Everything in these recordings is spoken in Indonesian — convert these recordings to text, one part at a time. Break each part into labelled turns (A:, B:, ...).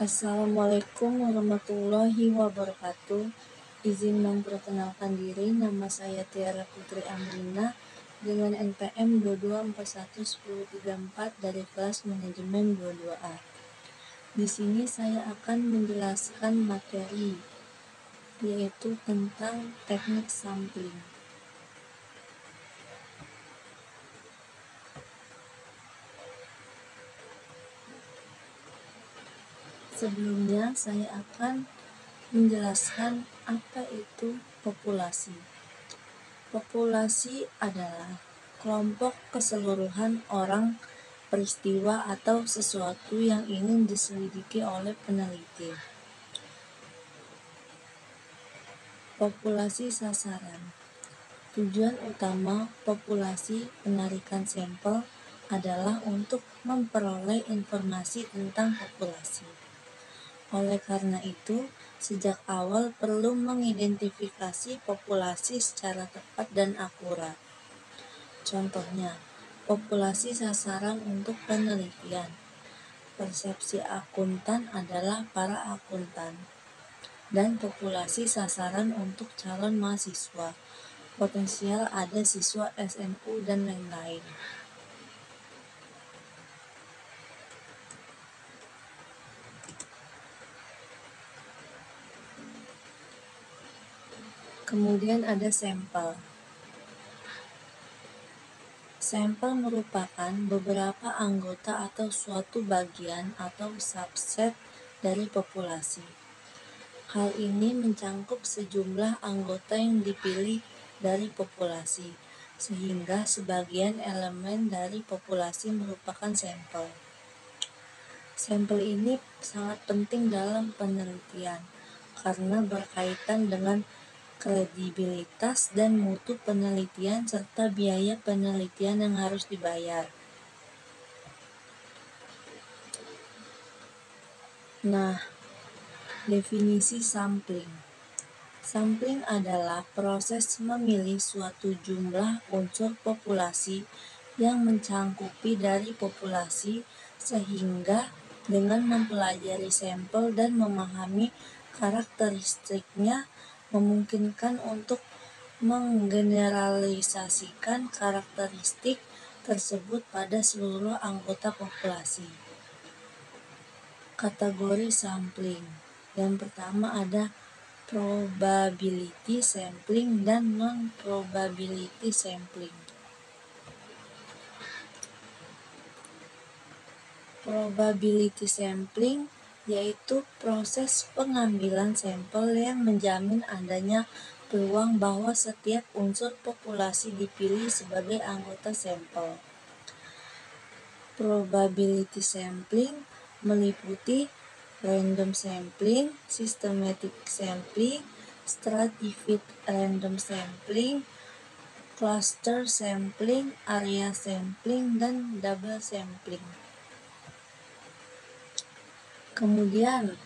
A: Assalamualaikum warahmatullahi wabarakatuh. Izin memperkenalkan diri, nama saya Tiara Putri Amrina dengan NPM 22411034 dari kelas manajemen 22A. Di sini saya akan menjelaskan materi, yaitu tentang teknik sampling. Sebelumnya, saya akan menjelaskan apa itu populasi. Populasi adalah kelompok keseluruhan orang, peristiwa, atau sesuatu yang ingin diselidiki oleh peneliti. Populasi sasaran. Tujuan utama populasi penarikan sampel adalah untuk memperoleh informasi tentang populasi. Oleh karena itu, sejak awal perlu mengidentifikasi populasi secara tepat dan akurat. Contohnya, populasi sasaran untuk penelitian. Persepsi akuntan adalah para akuntan. Dan populasi sasaran untuk calon mahasiswa. Potensial ada siswa SNU dan lain-lain. Kemudian ada sampel. Sampel merupakan beberapa anggota atau suatu bagian atau subset dari populasi. Hal ini mencangkup sejumlah anggota yang dipilih dari populasi, sehingga sebagian elemen dari populasi merupakan sampel. Sampel ini sangat penting dalam penelitian karena berkaitan dengan kredibilitas dan mutu penelitian serta biaya penelitian yang harus dibayar. Nah, definisi sampling. Sampling adalah proses memilih suatu jumlah unsur populasi yang mencangkupi dari populasi sehingga dengan mempelajari sampel dan memahami karakteristiknya memungkinkan untuk menggeneralisasikan karakteristik tersebut pada seluruh anggota populasi. Kategori sampling. Yang pertama ada probability sampling dan non-probability sampling. Probability sampling yaitu proses pengambilan sampel yang menjamin adanya peluang bahwa setiap unsur populasi dipilih sebagai anggota sampel. Probability sampling meliputi random sampling, systematic sampling, stratified random sampling, cluster sampling, area sampling, dan double sampling. Kemudian,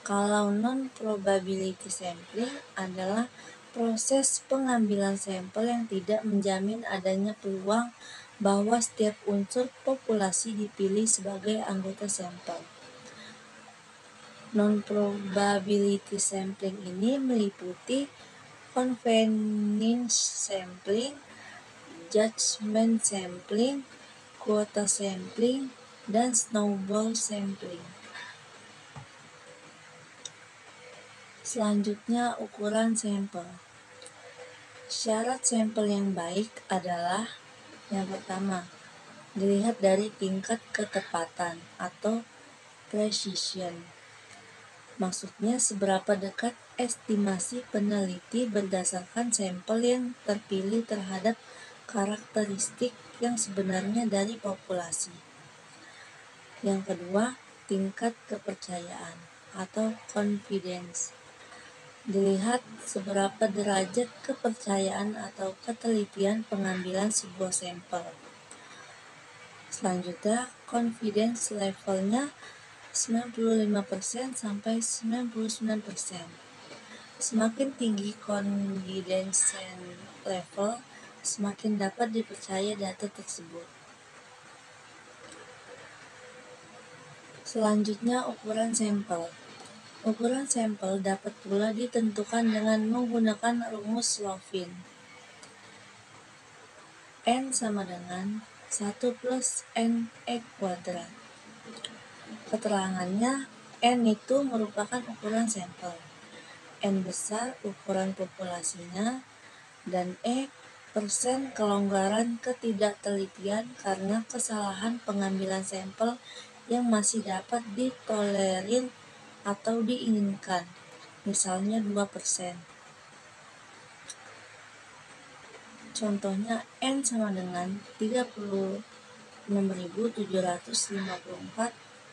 A: kalau non-probability sampling adalah proses pengambilan sampel yang tidak menjamin adanya peluang bahwa setiap unsur populasi dipilih sebagai anggota sampel. Non-probability sampling ini meliputi convenience sampling, judgment sampling, quota sampling, dan snowball sampling. Selanjutnya, ukuran sampel. Syarat sampel yang baik adalah yang pertama, dilihat dari tingkat ketepatan atau precision. Maksudnya seberapa dekat estimasi peneliti berdasarkan sampel yang terpilih terhadap karakteristik yang sebenarnya dari populasi. Yang kedua, tingkat kepercayaan atau confidence. Dilihat seberapa derajat kepercayaan atau ketelitian pengambilan sebuah sampel. Selanjutnya, confidence levelnya 95% sampai 99%. Semakin tinggi confidence level, semakin dapat dipercaya data tersebut. Selanjutnya, ukuran sampel. Ukuran sampel dapat pula ditentukan dengan menggunakan rumus Lovin. N sama dengan 1 plus NE kuadrat. Keterangannya, N itu merupakan ukuran sampel, N besar ukuran populasinya, dan E persen kelonggaran ketidaktelitian karena kesalahan pengambilan sampel yang masih dapat ditolerir atau diinginkan, misalnya 2%. Contohnya, N sama dengan 36.754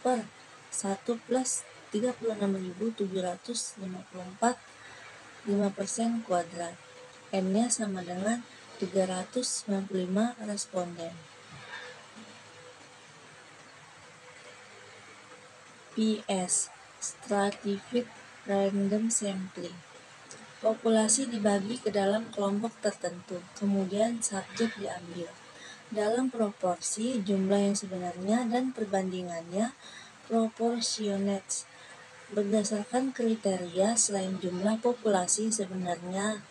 A: per 1 plus 36.754 5% kuadrat. N-nya sama dengan 395 responden. PS. Stratified Random Sampling. Populasi dibagi ke dalam kelompok tertentu, kemudian subjek diambil dalam proporsi jumlah yang sebenarnya dan perbandingannya proportionate berdasarkan kriteria selain jumlah populasi sebenarnya.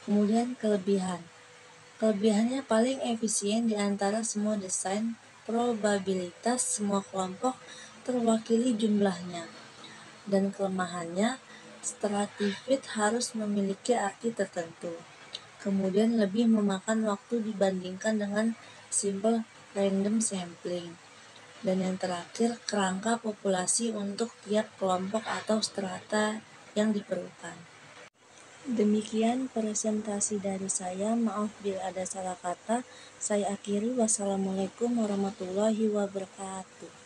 A: Kemudian kelebihannya paling efisien di antara semua desain, probabilitas semua kelompok terwakili jumlahnya, dan kelemahannya stratified harus memiliki arti tertentu, kemudian lebih memakan waktu dibandingkan dengan simple random sampling, dan yang terakhir kerangka populasi untuk tiap kelompok atau strata yang diperlukan. Demikian presentasi dari saya, maaf bila ada salah kata. Saya akhiri, wassalamualaikum warahmatullahi wabarakatuh.